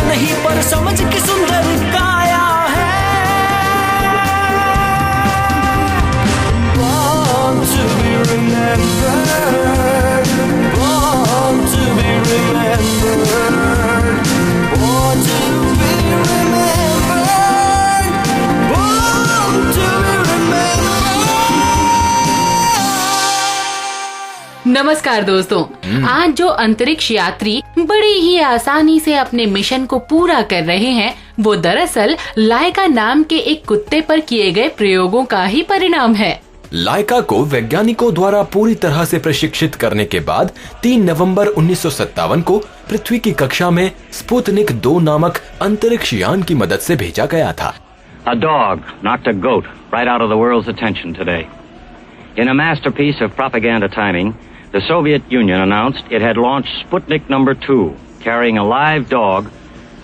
नहीं पर समझ की सुंदर काया है। Born to be remembered, born to be remembered, born to be remembered, born to be remembered। नमस्कार दोस्तों, आज जो अंतरिक्ष यात्री बड़ी ही आसानी से अपने मिशन को पूरा कर रहे हैं, वो दरअसल लाइका नाम के एक कुत्ते पर किए गए प्रयोगों का ही परिणाम है। लाइका को वैज्ञानिकों द्वारा पूरी तरह से प्रशिक्षित करने के बाद 3 नवंबर 1957 को पृथ्वी की कक्षा में स्पुतनिक 2 नामक अंतरिक्ष यान की मदद से भेजा गया था। A dog knocked a goat right out of the world's attention today. In a masterpiece of propaganda timing, the Soviet Union announced it had launched Sputnik number 2, carrying a live dog.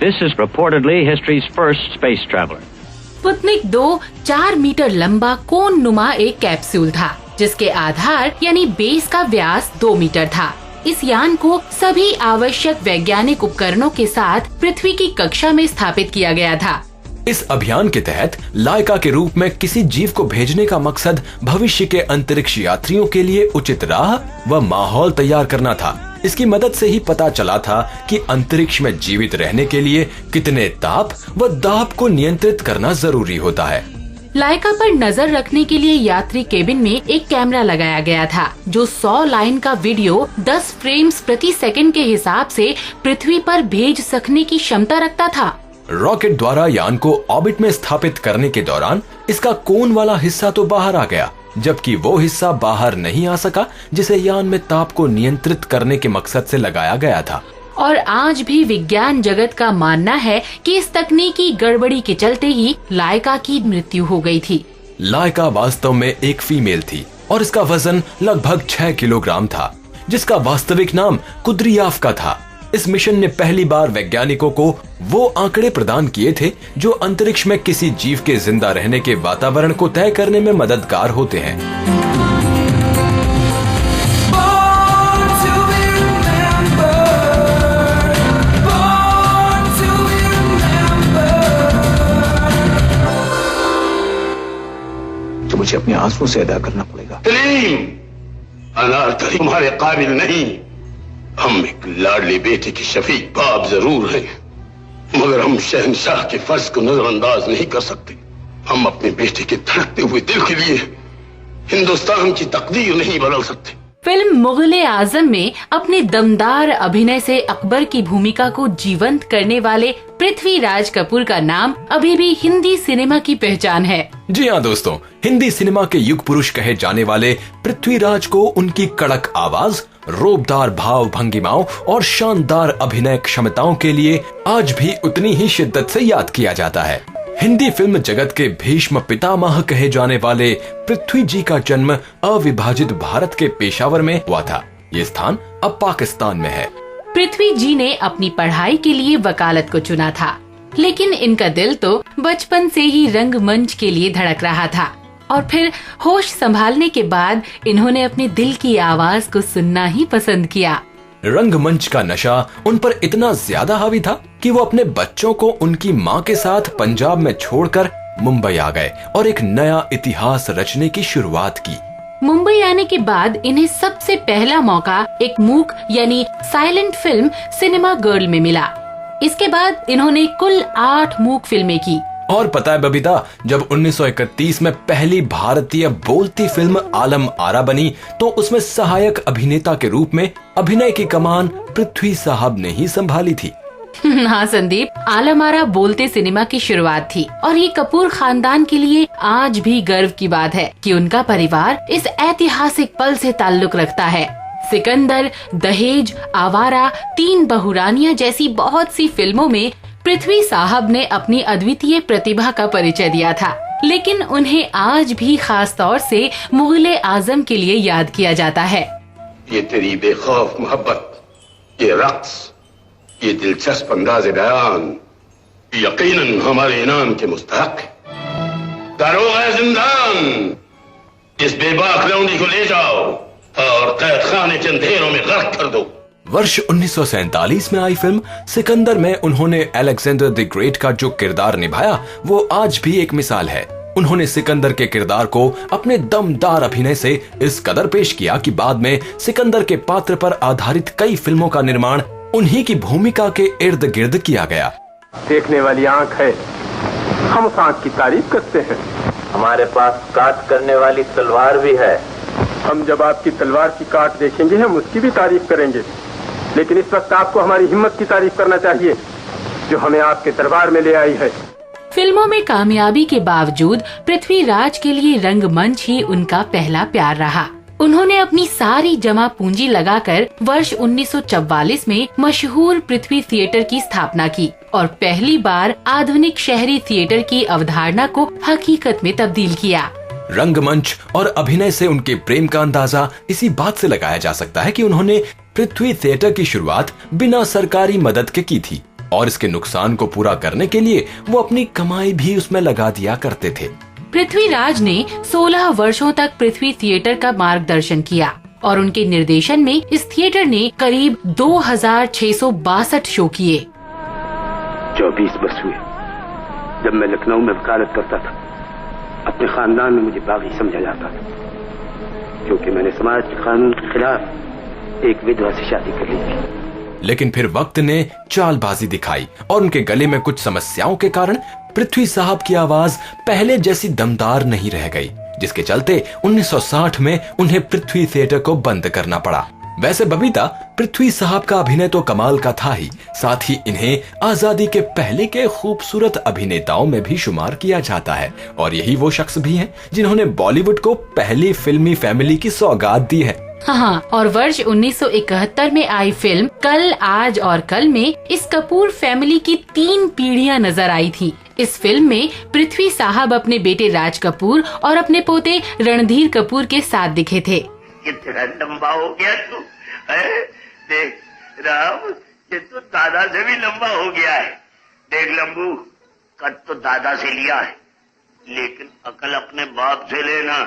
This is reportedly history's first space traveler. Sputnik 2 4 metre लंबा cone नुमा एक capsule था, जिसके आधार यानी base का व्यास 2 metre था। इस यान को सभी आवश्यक वैज्ञानिक उपकरणों के साथ पृथ्वी की कक्षा में स्थापित किया गया था। इस अभियान के तहत लाइका के रूप में किसी जीव को भेजने का मकसद भविष्य के अंतरिक्ष यात्रियों के लिए उचित राह व माहौल तैयार करना था। इसकी मदद से ही पता चला था कि अंतरिक्ष में जीवित रहने के लिए कितने ताप व दाब को नियंत्रित करना जरूरी होता है। लाइका पर नजर रखने के लिए यात्री केबिन में एक कैमरा लगाया गया था, जो 100 लाइन का वीडियो 10 फ्रेम्स प्रति सेकंड के हिसाब से पृथ्वी पर भेज सकने की क्षमता रखता था। रॉकेट द्वारा यान को ऑर्बिट में स्थापित करने के दौरान इसका कोन वाला हिस्सा तो बाहर आ गया, जबकि वो हिस्सा बाहर नहीं आ सका जिसे यान में ताप को नियंत्रित करने के मकसद से लगाया गया था। और आज भी विज्ञान जगत का मानना है कि इस तकनीकी गड़बड़ी के चलते ही लाइका की मृत्यु हो गई थी। लाइका वास्तव में एक फीमेल थी और इसका वजन लगभग 6 किलोग्राम था, जिसका वास्तविक नाम कुद्रियाफ का था। इस मिशन ने पहली बार वैज्ञानिकों को वो आंकड़े प्रदान किए थे जो अंतरिक्ष में किसी जीव के जिंदा रहने के वातावरण को तय करने में मददगार होते हैं। तो मुझे अपने आंसू से अदा करना पड़ेगा। अनारकली तुम्हारे काबिल नहीं। हम एक लाडली बेटे के शफीक बाप जरूर हैं, मगर हम शहंशाह के फर्ज को नजरअंदाज नहीं कर सकते। हम अपने बेटे के धड़कते हुए दिल के लिए हिंदुस्तान की तकदीर नहीं बदल सकते। फिल्म मुगले आजम में अपने दमदार अभिनय से अकबर की भूमिका को जीवंत करने वाले पृथ्वीराज कपूर का नाम अभी भी हिंदी सिनेमा की पहचान है। जी हाँ दोस्तों, हिंदी सिनेमा के युग पुरुष कहे जाने वाले पृथ्वीराज को उनकी कड़क आवाज, रोबदार भाव भंगिमाओं और शानदार अभिनय क्षमताओं के लिए आज भी उतनी ही शिद्दत से याद किया जाता है। हिंदी फिल्म जगत के भीष्म पितामह कहे जाने वाले पृथ्वी जी का जन्म अविभाजित भारत के पेशावर में हुआ था। ये स्थान अब पाकिस्तान में है। पृथ्वी जी ने अपनी पढ़ाई के लिए वकालत को चुना था, लेकिन इनका दिल तो बचपन से ही रंगमंच के लिए धड़क रहा था। और फिर होश संभालने के बाद इन्होंने अपने दिल की आवाज को सुनना ही पसंद किया। रंगमंच का नशा उन पर इतना ज्यादा हावी था कि वो अपने बच्चों को उनकी माँ के साथ पंजाब में छोड़कर मुंबई आ गए और एक नया इतिहास रचने की शुरुआत की। मुंबई आने के बाद इन्हें सबसे पहला मौका एक मूक यानी साइलेंट फिल्म सिनेमा गर्ल में मिला। इसके बाद इन्होंने कुल 8 मूक फिल्में की। और पता है बबीता, जब 1931 में पहली भारतीय बोलती फिल्म आलम आरा बनी तो उसमें सहायक अभिनेता के रूप में अभिनय की कमान पृथ्वी साहब ने ही संभाली थी। हाँ संदीप, आलम आरा बोलते सिनेमा की शुरुआत थी और ये कपूर खानदान के लिए आज भी गर्व की बात है कि उनका परिवार इस ऐतिहासिक पल से ताल्लुक रखता है। सिकंदर, दहेज, आवारा, तीन बहुरानियां जैसी बहुत सी फिल्मों में पृथ्वी साहब ने अपनी अद्वितीय प्रतिभा का परिचय दिया था, लेकिन उन्हें आज भी खास तौर से मुग़ल आजम के लिए याद किया जाता है। ये तेरी बेखौफ मोहब्बत, ये रक्स, ये दिलचस्प अंदाज़े बयान यकीनन हमारे इनाम के मुस्तहक है। दारोगा जिंदान, इस बेबाक लौंडी को ले जाओ और कैद खाने के अंधेरों में गर्क कर दो। वर्ष 1947 में आई फिल्म सिकंदर में उन्होंने अलेक्जेंडर द ग्रेट का जो किरदार निभाया वो आज भी एक मिसाल है। उन्होंने सिकंदर के किरदार को अपने दमदार अभिनय से इस कदर पेश किया कि बाद में सिकंदर के पात्र पर आधारित कई फिल्मों का निर्माण उन्हीं की भूमिका के इर्द गिर्द किया गया। देखने वाली आंख है, हम उस आंख की तारीफ करते हैं। हमारे पास काट करने वाली तलवार भी है। हम जब आपकी तलवार की काट देखेंगे हम उसकी भी तारीफ करेंगे, लेकिन इस वक्त आपको हमारी हिम्मत की तारीफ करना चाहिए जो हमें आपके दरबार में ले आई है। फिल्मों में कामयाबी के बावजूद पृथ्वीराज के लिए रंगमंच ही उनका पहला प्यार रहा। उन्होंने अपनी सारी जमा पूंजी लगाकर वर्ष 1944 में मशहूर पृथ्वी थिएटर की स्थापना की और पहली बार आधुनिक शहरी थिएटर की अवधारणा को हकीकत में तब्दील किया। रंगमंच और अभिनय से उनके प्रेम का अंदाजा इसी बात से लगाया जा सकता है कि उन्होंने पृथ्वी थिएटर की शुरुआत बिना सरकारी मदद के की थी और इसके नुकसान को पूरा करने के लिए वो अपनी कमाई भी उसमें लगा दिया करते थे। पृथ्वीराज ने 16 वर्षों तक पृथ्वी थिएटर का मार्गदर्शन किया और उनके निर्देशन में इस थिएटर ने करीब 2662 शो किए। 24 वर्ष हुए जब मैं लखनऊ में वकालत करता था। अपने खानदान में मुझे बागी समझा जाता था क्योंकि मैंने समाज के कानून के खिलाफ एक विधवा से शादी कर ली थी। लेकिन फिर वक्त ने चालबाजी दिखाई और उनके गले में कुछ समस्याओं के कारण पृथ्वी साहब की आवाज पहले जैसी दमदार नहीं रह गई, जिसके चलते 1960 में उन्हें पृथ्वी थिएटर को बंद करना पड़ा। वैसे बबीता, पृथ्वी साहब का अभिनय तो कमाल का था ही, साथ ही इन्हें आजादी के पहले के खूबसूरत अभिनेताओं में भी शुमार किया जाता है और यही वो शख्स भी हैं जिन्होंने बॉलीवुड को पहली फिल्मी फैमिली की सौगात दी है। हाँ, और वर्ष 1971 में आई फिल्म कल, आज और कल में इस कपूर फैमिली की 3 पीढ़ियां नजर आई थी। इस फिल्म में पृथ्वी साहब अपने बेटे राज कपूर और अपने पोते रणधीर कपूर के साथ दिखे थे। कितना लंबा हो गया तू, देख राम, ये तो दादा से भी लंबा हो गया है। देख लंबू, कद तो दादा से लिया है लेकिन अकल अपने बाप से लेना।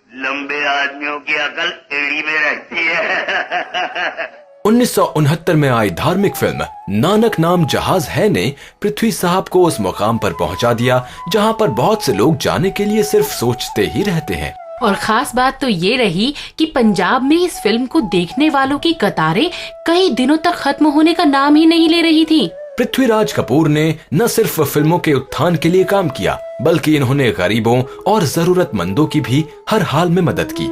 लंबे आदमियों की अकल एड़ी में रहती है। 1969 में आई धार्मिक फिल्म नानक नाम जहाज है ने पृथ्वी साहब को उस मुकाम पर पहुंचा दिया जहां पर बहुत से लोग जाने के लिए सिर्फ सोचते ही रहते हैं। और खास बात तो ये रही कि पंजाब में इस फिल्म को देखने वालों की कतारें कई दिनों तक खत्म होने का नाम ही नहीं ले रही थी। पृथ्वीराज कपूर ने न सिर्फ फिल्मों के उत्थान के लिए काम किया बल्कि इन्होंने गरीबों और जरूरतमंदों की भी हर हाल में मदद की।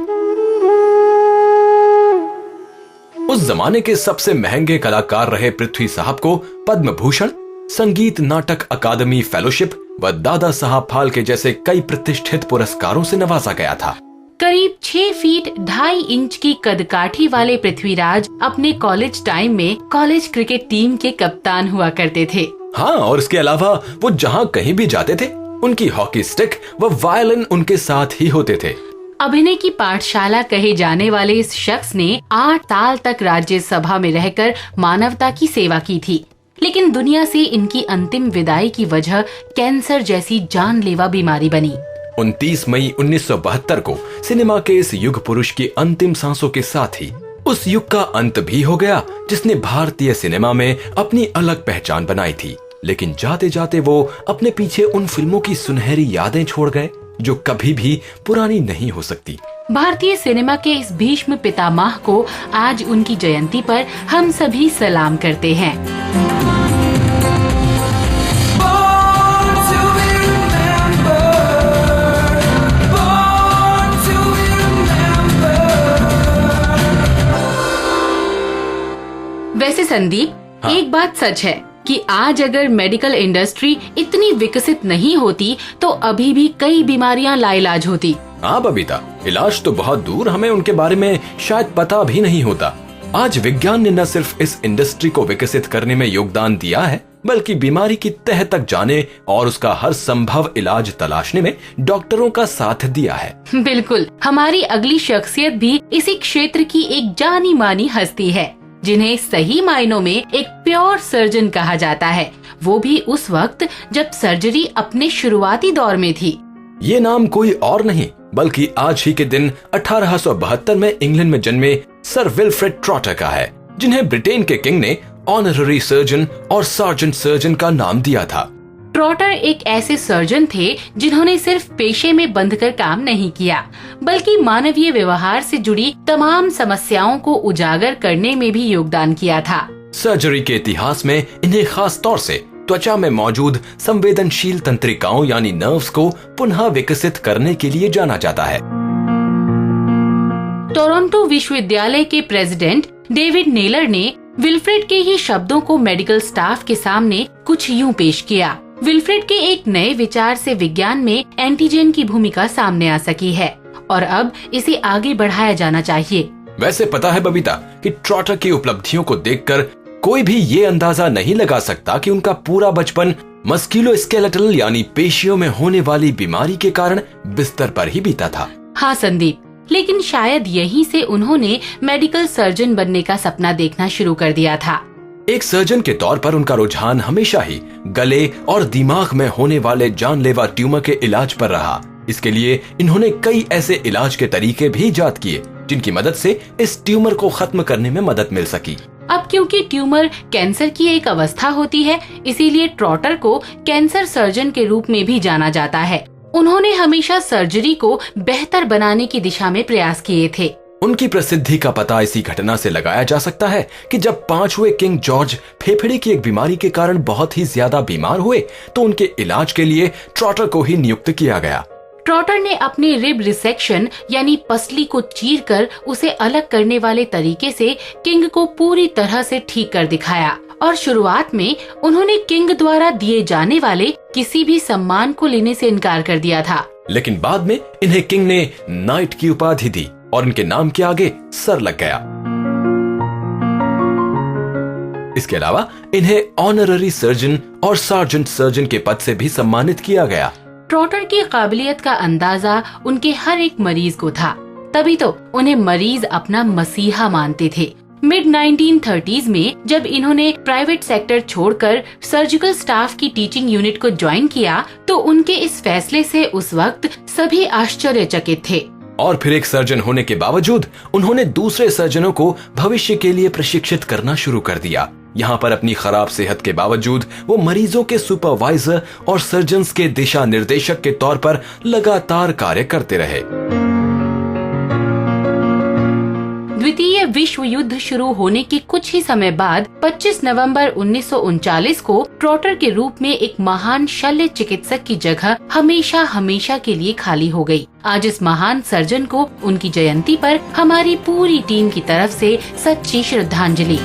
उस जमाने के सबसे महंगे कलाकार रहे पृथ्वी साहब को पद्म भूषण, संगीत नाटक अकादमी फेलोशिप व दादा साहब फाल्के जैसे कई प्रतिष्ठित पुरस्कारों से नवाजा गया था। करीब 6 फीट 2.5 इंच की कदकाठी वाले पृथ्वीराज अपने कॉलेज टाइम में कॉलेज क्रिकेट टीम के कप्तान हुआ करते थे। हाँ, और इसके अलावा वो जहाँ कहीं भी जाते थे उनकी हॉकी स्टिक व वायलिन उनके साथ ही होते थे। अभिनय की पाठशाला कहे जाने वाले इस शख्स ने 8 साल तक राज्यसभा में रहकर मानवता की सेवा की थी, लेकिन दुनिया से इनकी अंतिम विदाई की वजह कैंसर जैसी जानलेवा बीमारी बनी। 29 मई 1972 को सिनेमा के इस युग पुरुष की अंतिम सांसों के साथ ही उस युग का अंत भी हो गया जिसने भारतीय सिनेमा में अपनी अलग पहचान बनाई थी। लेकिन जाते जाते वो अपने पीछे उन फिल्मों की सुनहरी यादें छोड़ गए जो कभी भी पुरानी नहीं हो सकती। भारतीय सिनेमा के इस भीष्म पितामह को आज उनकी जयंती पर हम सभी सलाम करते हैं। वैसे संदीप, हाँ। एक बात सच है, कि आज अगर मेडिकल इंडस्ट्री इतनी विकसित नहीं होती तो अभी भी कई बीमारियां लाइलाज होती। हाँ बबीता, इलाज तो बहुत दूर, हमें उनके बारे में शायद पता भी नहीं होता। आज विज्ञान ने न सिर्फ इस इंडस्ट्री को विकसित करने में योगदान दिया है, बल्कि बीमारी की तह तक जाने और उसका हर संभव इलाज तलाशने में डॉक्टरों का साथ दिया है। बिल्कुल, हमारी अगली शख्सियत भी इसी क्षेत्र की एक जानी मानी हस्ती है, जिन्हें सही मायनों में एक प्योर सर्जन कहा जाता है, वो भी उस वक्त जब सर्जरी अपने शुरुआती दौर में थी। ये नाम कोई और नहीं बल्कि आज ही के दिन 1872 में इंग्लैंड में जन्मे सर विल्फ्रेड ट्रॉटर का है, जिन्हें ब्रिटेन के किंग ने ऑनररी सर्जन और सार्जेंट सर्जन का नाम दिया था। ट्रॉटर एक ऐसे सर्जन थे जिन्होंने सिर्फ पेशे में बंधकर काम नहीं किया, बल्कि मानवीय व्यवहार से जुड़ी तमाम समस्याओं को उजागर करने में भी योगदान किया था। सर्जरी के इतिहास में इन्हें खास तौर से त्वचा में मौजूद संवेदनशील तंत्रिकाओं यानी नर्व्स को पुनः विकसित करने के लिए जाना जाता है। टोरंटो विश्वविद्यालय के प्रेसिडेंट डेविड नेलर ने विल्फ्रेड के ही शब्दों को मेडिकल स्टाफ के सामने कुछ यूं पेश किया। विल्फ्रेड के एक नए विचार से विज्ञान में एंटीजन की भूमिका सामने आ सकी है और अब इसे आगे बढ़ाया जाना चाहिए। वैसे पता है बबीता कि ट्रॉटर की उपलब्धियों को देखकर कोई भी ये अंदाजा नहीं लगा सकता कि उनका पूरा बचपन मस्कुलोस्केलेटल यानी पेशियों में होने वाली बीमारी के कारण बिस्तर पर ही बीता था। हाँ संदीप, लेकिन शायद यहीं से उन्होंने मेडिकल सर्जन बनने का सपना देखना शुरू कर दिया था। एक सर्जन के तौर पर उनका रुझान हमेशा ही गले और दिमाग में होने वाले जानलेवा ट्यूमर के इलाज पर रहा। इसके लिए इन्होंने कई ऐसे इलाज के तरीके भी इजाद किए जिनकी मदद से इस ट्यूमर को खत्म करने में मदद मिल सकी। अब क्योंकि ट्यूमर कैंसर की एक अवस्था होती है, इसीलिए ट्रॉटर को कैंसर सर्जन के रूप में भी जाना जाता है। उन्होंने हमेशा सर्जरी को बेहतर बनाने की दिशा में प्रयास किए थे। उनकी प्रसिद्धि का पता इसी घटना से लगाया जा सकता है कि जब 5वें किंग जॉर्ज फेफड़े की एक बीमारी के कारण बहुत ही ज्यादा बीमार हुए तो उनके इलाज के लिए ट्रॉटर को ही नियुक्त किया गया। ट्रॉटर ने अपने रिब रिसेक्शन यानी पसली को चीरकर उसे अलग करने वाले तरीके से किंग को पूरी तरह से ठीक कर दिखाया और शुरुआत में उन्होंने किंग द्वारा दिए जाने वाले किसी भी सम्मान को लेने से इनकार कर दिया था। लेकिन बाद में इन्हें किंग ने नाइट की उपाधि दी और इनके नाम के आगे सर लग गया। इसके अलावा इन्हें ऑनररी सर्जन और सार्जेंट सर्जन के पद से भी सम्मानित किया गया। ट्रॉटर की काबिलियत का अंदाजा उनके हर एक मरीज को था, तभी तो उन्हें मरीज अपना मसीहा मानते थे। मिड 1930s में जब इन्होंने प्राइवेट सेक्टर छोड़कर सर्जिकल स्टाफ की टीचिंग यूनिट को ज्वाइन किया तो उनके इस फैसले से उस वक्त सभी आश्चर्यचकित थे। और फिर एक सर्जन होने के बावजूद उन्होंने दूसरे सर्जनों को भविष्य के लिए प्रशिक्षित करना शुरू कर दिया। यहाँ पर अपनी खराब सेहत के बावजूद वो मरीजों के सुपरवाइजर और सर्जन्स के दिशा निर्देशक के तौर पर लगातार कार्य करते रहे। द्वितीय विश्व युद्ध शुरू होने के कुछ ही समय बाद 25 नवंबर 1939 को ट्रॉटर के रूप में एक महान शल्य चिकित्सक की जगह हमेशा हमेशा के लिए खाली हो गई। आज इस महान सर्जन को उनकी जयंती पर हमारी पूरी टीम की तरफ से सच्ची श्रद्धांजलि।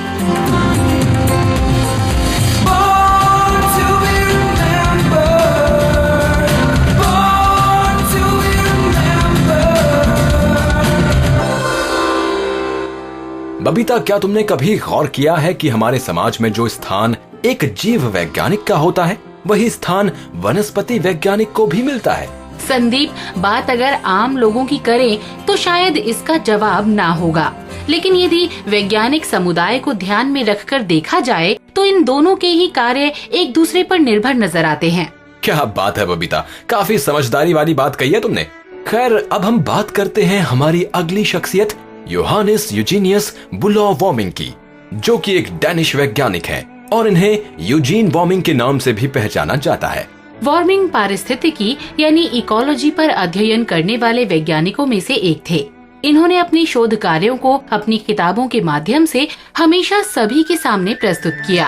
बबीता, क्या तुमने कभी गौर किया है कि हमारे समाज में जो स्थान एक जीव वैज्ञानिक का होता है वही स्थान वनस्पति वैज्ञानिक को भी मिलता है? संदीप, बात अगर आम लोगों की करें तो शायद इसका जवाब ना होगा, लेकिन यदि वैज्ञानिक समुदाय को ध्यान में रखकर देखा जाए तो इन दोनों के ही कार्य एक दूसरे पर निर्भर नजर आते हैं। क्या बात है बबीता, काफी समझदारी वाली बात कही है तुमने। खैर, अब हम बात करते हैं हमारी अगली शख्सियत योहानिस यूजीनियस बुलॉ वार्मिंग की, जो कि एक डैनिश वैज्ञानिक हैं और इन्हें यूजीन वार्मिंग के नाम से भी पहचाना जाता है। वार्मिंग पारिस्थितिकी यानी इकोलॉजी पर अध्ययन करने वाले वैज्ञानिकों में से एक थे। इन्होंने अपनी शोध कार्यों को अपनी किताबों के माध्यम से हमेशा सभी के सामने प्रस्तुत किया।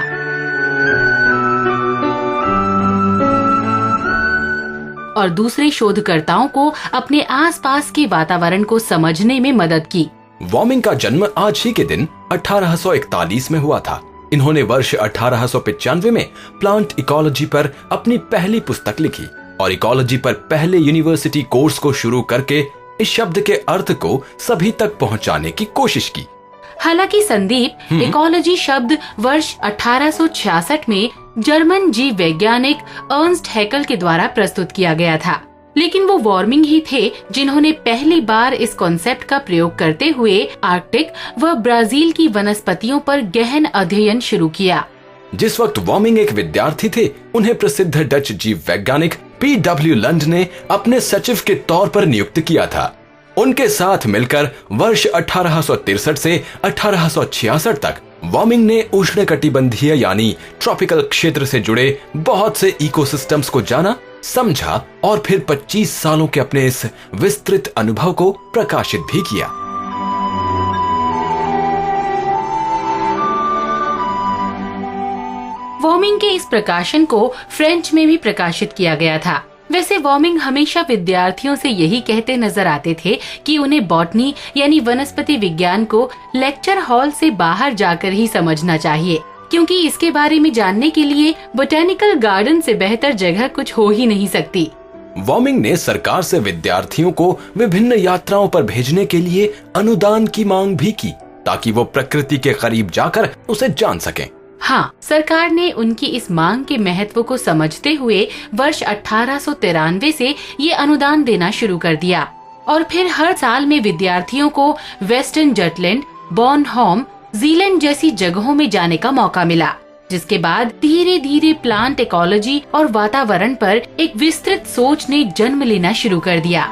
और दूसरे शोधकर्ताओं को अपने आसपास के वातावरण को समझने में मदद की। वार्मिंग का जन्म आज ही के दिन 1841 में हुआ था। इन्होंने वर्ष 1895 में प्लांट इकोलॉजी पर अपनी पहली पुस्तक लिखी और इकोलॉजी पर पहले यूनिवर्सिटी कोर्स को शुरू करके इस शब्द के अर्थ को सभी तक पहुंचाने की कोशिश की। हालांकि संदीप, इकोलॉजी शब्द वर्ष 1866 में जर्मन जीव वैज्ञानिक अर्नस्ट हैकेल के द्वारा प्रस्तुत किया गया था, लेकिन वो वार्मिंग ही थे जिन्होंने पहली बार इस कॉन्सेप्ट का प्रयोग करते हुए आर्कटिक व ब्राजील की वनस्पतियों पर गहन अध्ययन शुरू किया। जिस वक्त वार्मिंग एक विद्यार्थी थे, उन्हें प्रसिद्ध डच जीव वैज्ञानिक P.W. लंड ने अपने सचिव के तौर पर नियुक्त किया था। उनके साथ मिलकर वर्ष 1863 से 1866 तक वार्मिंग ने उष्णकटिबंधीय यानी ट्रॉपिकल क्षेत्र से जुड़े बहुत से इकोसिस्टम्स को जाना, समझा और फिर 25 सालों के अपने इस विस्तृत अनुभव को प्रकाशित भी किया। वार्मिंग के इस प्रकाशन को फ्रेंच में भी प्रकाशित किया गया था। वैसे वार्मिंग हमेशा विद्यार्थियों से यही कहते नजर आते थे कि उन्हें बॉटनी यानी वनस्पति विज्ञान को लेक्चर हॉल से बाहर जाकर ही समझना चाहिए, क्योंकि इसके बारे में जानने के लिए बोटेनिकल गार्डन से बेहतर जगह कुछ हो ही नहीं सकती। वार्मिंग ने सरकार से विद्यार्थियों को विभिन्न यात्राओं पर भेजने के लिए अनुदान की मांग भी की, ताकि वो प्रकृति के करीब जाकर उसे जान सकें। हाँ, सरकार ने उनकी इस मांग के महत्व को समझते हुए वर्ष 1893 से ये अनुदान देना शुरू कर दिया और फिर हर साल में विद्यार्थियों को वेस्टर्न जटलैंड, बॉर्नहोम, जीलैंड जैसी जगहों में जाने का मौका मिला, जिसके बाद धीरे धीरे प्लांट इकोलॉजी और वातावरण पर एक विस्तृत सोच ने जन्म लेना शुरू कर दिया।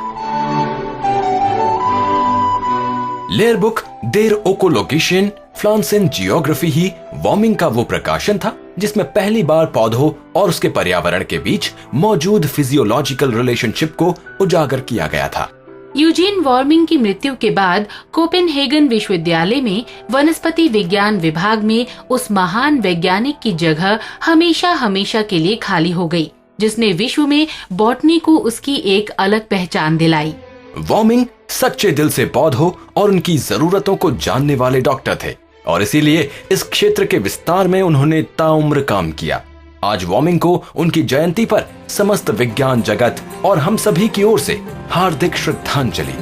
लेयर बुक देर ओकोलोकेशन फ्लांसन जियोग्राफी ही वार्मिंग का वो प्रकाशन था जिसमें पहली बार पौधों और उसके पर्यावरण के बीच मौजूद फिजियोलॉजिकल रिलेशनशिप को उजागर किया गया था। यूजीन वार्मिंग की मृत्यु के बाद कोपेनहेगन विश्वविद्यालय में वनस्पति विज्ञान विभाग में उस महान वैज्ञानिक की जगह हमेशा हमेशा के लिए खाली हो गई, जिसने विश्व में बॉटनी को उसकी एक अलग पहचान दिलाई। वार्मिंग सच्चे दिल से पौधों और उनकी जरूरतों को जानने वाले डॉक्टर थे और इसीलिए इस क्षेत्र के विस्तार में उन्होंने ताउम्र काम किया। आज वार्मिंग को उनकी जयंती पर समस्त विज्ञान जगत और हम सभी की ओर से हार्दिक श्रद्धांजलि।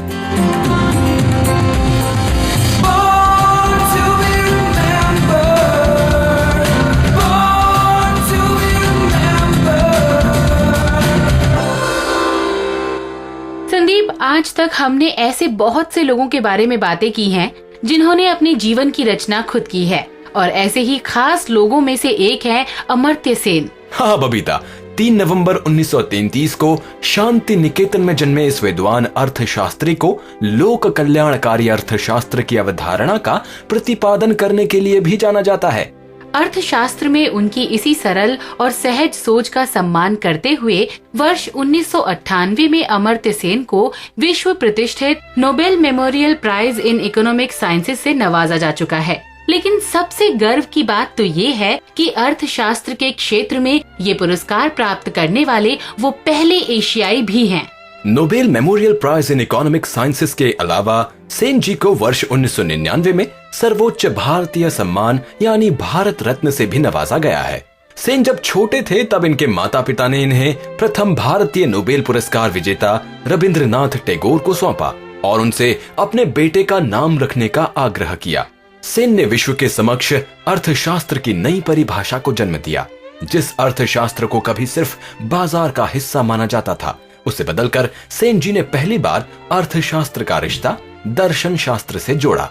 संदीप, आज तक हमने ऐसे बहुत से लोगों के बारे में बातें की हैं जिन्होंने अपने जीवन की रचना खुद की है और ऐसे ही खास लोगों में से एक है अमर्त्य सेन। हाँ बबीता, 3 नवंबर 1933 को शांति निकेतन में जन्मे इस विद्वान अर्थशास्त्री को लोक कल्याणकारी अर्थशास्त्र की अवधारणा का प्रतिपादन करने के लिए भी जाना जाता है। अर्थशास्त्र में उनकी इसी सरल और सहज सोच का सम्मान करते हुए वर्ष 1998 में अमर्त्य सेन को विश्व प्रतिष्ठित Nobel memorial prize in economic sciences से नवाजा जा चुका है। लेकिन सबसे गर्व की बात तो ये है कि अर्थशास्त्र के क्षेत्र में ये पुरस्कार प्राप्त करने वाले वो पहले एशियाई भी हैं। Nobel memorial prize in economic sciences के अलावा सेन जी को वर्ष 1999 में सर्वोच्च भारतीय सम्मान यानी भारत रत्न से भी नवाजा गया है। सेन जब छोटे थे तब इनके माता पिता ने इन्हें प्रथम भारतीय नोबेल पुरस्कार विजेता रविंद्रनाथ टैगोर को सौंपा और उनसे अपने बेटे का नाम रखने का आग्रह किया। सेन ने विश्व के समक्ष अर्थशास्त्र की नई परिभाषा को जन्म दिया, जिस अर्थशास्त्र को कभी सिर्फ बाजार का हिस्सा माना जाता था, उसे बदलकर सेन जी ने पहली बार अर्थशास्त्र का रिश्ता दर्शन शास्त्र से जोड़ा।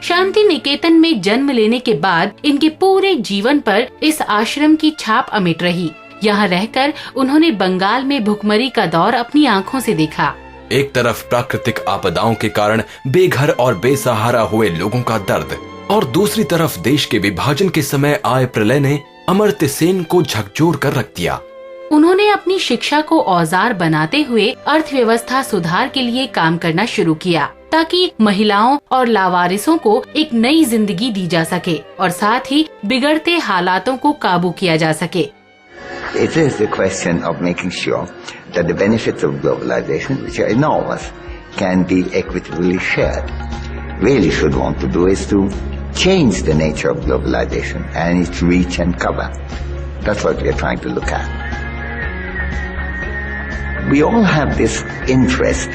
शांति निकेतन में जन्म लेने के बाद इनके पूरे जीवन पर इस आश्रम की छाप अमिट रही। यहाँ रहकर उन्होंने बंगाल में भुखमरी का दौर अपनी आंखों से देखा। एक तरफ प्राकृतिक आपदाओं के कारण बेघर और बेसहारा हुए लोगों का दर्द और दूसरी तरफ देश के विभाजन के समय आए प्रलय ने अमर्त्य सेन को झकझोर कर रख दिया। उन्होंने अपनी शिक्षा को औजार बनाते हुए अर्थव्यवस्था सुधार के लिए काम करना शुरू किया, ताकि महिलाओं और लावारिसों को एक नई जिंदगी दी जा सके और साथ ही बिगड़ते हालातों को काबू किया जा सके। It is the question of making sure that the benefits of globalization, which are enormous, can be equitably shared. Really should want to do is to change the nature of globalization and its reach and cover. That's what we are trying to look at. We all have this interest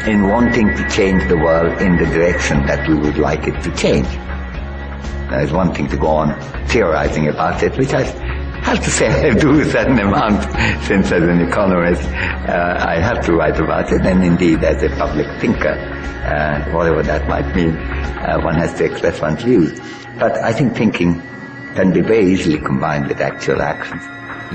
in wanting to change the world in the direction that we would like it to change. Now, it's one thing to go on theorizing about it, which I have to say I do a certain amount, since as an economist I have to write about it, and indeed as a public thinker, whatever that might mean, one has to express one's views. But I think thinking can be very easily combined with actual actions.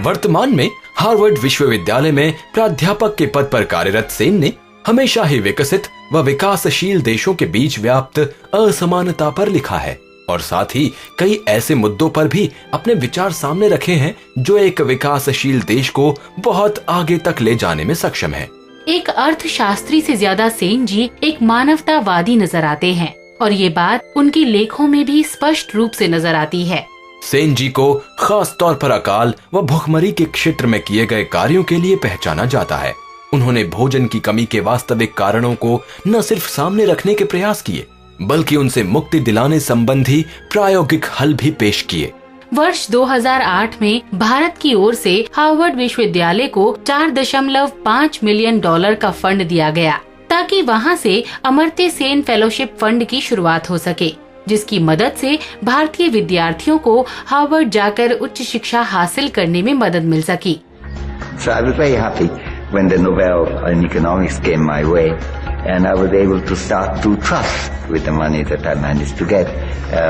वर्तमान में Harvard विश्वविद्यालय में प्राध्यापक के पद पर कार्यरत सेन ने हमेशा ही विकसित व विकासशील देशों के बीच व्याप्त असमानता पर लिखा है और साथ ही कई ऐसे मुद्दों पर भी अपने विचार सामने रखे हैं जो एक विकासशील देश को बहुत आगे तक ले जाने में सक्षम है। एक अर्थशास्त्री से ज्यादा सेन जी एक मानवतावादी नजर आते हैं और ये बात उनके लेखों में भी स्पष्ट रूप से नजर आती है। सेन जी को खास तौर पर अकाल व भुखमरी के क्षेत्र में किए गए कार्यों के लिए पहचाना जाता है। उन्होंने भोजन की कमी के वास्तविक कारणों को न सिर्फ सामने रखने के प्रयास किए बल्कि उनसे मुक्ति दिलाने संबंधी प्रायोगिक हल भी पेश किए। वर्ष 2008 में भारत की ओर से हार्वर्ड विश्वविद्यालय को $4.5 मिलियन का फंड दिया गया ताकि वहां से अमर्त्य सेन फेलोशिप फंड की शुरुआत हो सके, जिसकी मदद से भारतीय विद्यार्थियों को हार्वर्ड जाकर उच्च शिक्षा हासिल करने में मदद मिल सकी। So I was very happy when the Nobel in economics came my way, and I was able to start 2 trusts with the money that I managed to get,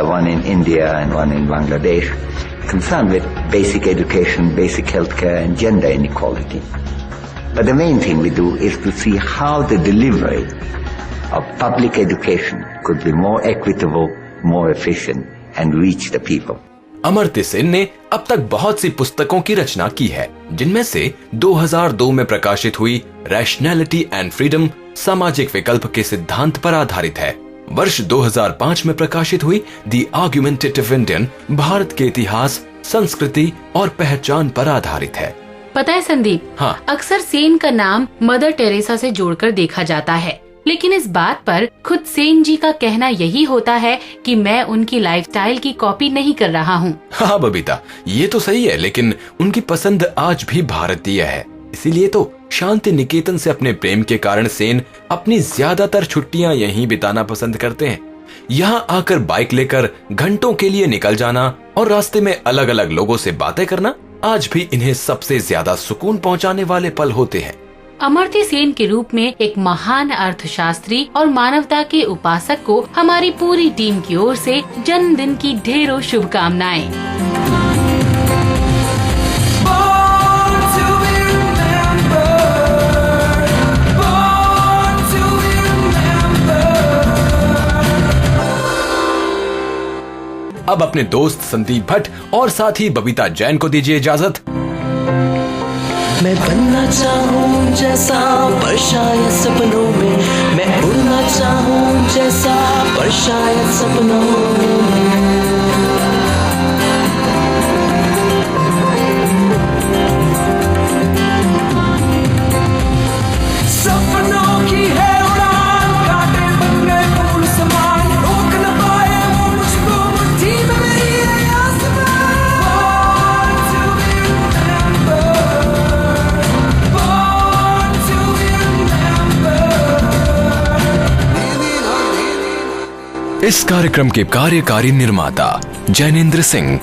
one in India and one in Bangladesh, concerned with basic education, basic healthcare and gender inequality. But the main thing we do is to see how the delivery of public education could be more equitable, more efficient and reach the people. Amartya Sen ने अब तक बहुत सी पुस्तकों की रचना की है, जिनमें से 2002 में प्रकाशित हुई रैशनैलिटी एंड फ्रीडम सामाजिक विकल्प के सिद्धांत पर आधारित है। वर्ष 2005 में प्रकाशित हुई द आर्गुमेंटेटिव इंडियन भारत के इतिहास, संस्कृति और पहचान पर आधारित है। पता है संदीप, हाँ, अक्सर सेन का नाम मदर टेरेसा से जोड़कर देखा जाता है, लेकिन इस बात पर खुद सेन जी का कहना यही होता है कि मैं उनकी लाइफस्टाइल की कॉपी नहीं कर रहा हूँ। हाँ बबीता, ये तो सही है, लेकिन उनकी पसंद आज भी भारतीय है। इसीलिए तो शांति निकेतन से अपने प्रेम के कारण सेन अपनी ज्यादातर छुट्टियां यहीं बिताना पसंद करते हैं। यहाँ आकर बाइक लेकर घंटों के लिए निकल जाना और रास्ते में अलग अलग लोगों से बातें करना आज भी इन्हें सबसे ज्यादा सुकून पहुँचाने वाले पल होते हैं। अमर्त्य सेन के रूप में एक महान अर्थशास्त्री और मानवता के उपासक को हमारी पूरी टीम की ओर से जन्मदिन की ढेरों शुभकामनाएं। अब अपने दोस्त संदीप भट्ट और साथी बबीता जैन को दीजिए इजाजत। मैं बनना चाहूँ जैसा पर शायद सपनों में, मैं उड़ना चाहूँ जैसा पर शायद सपनों में। सपनों की है उड़ान, कांटे बन गए फूल समान, रोक न पाए वो मुझको मुट्ठी में मेरी आसमान। इस कार्यक्रम के कार्यकारी निर्माता जैनेंद्र सिंह,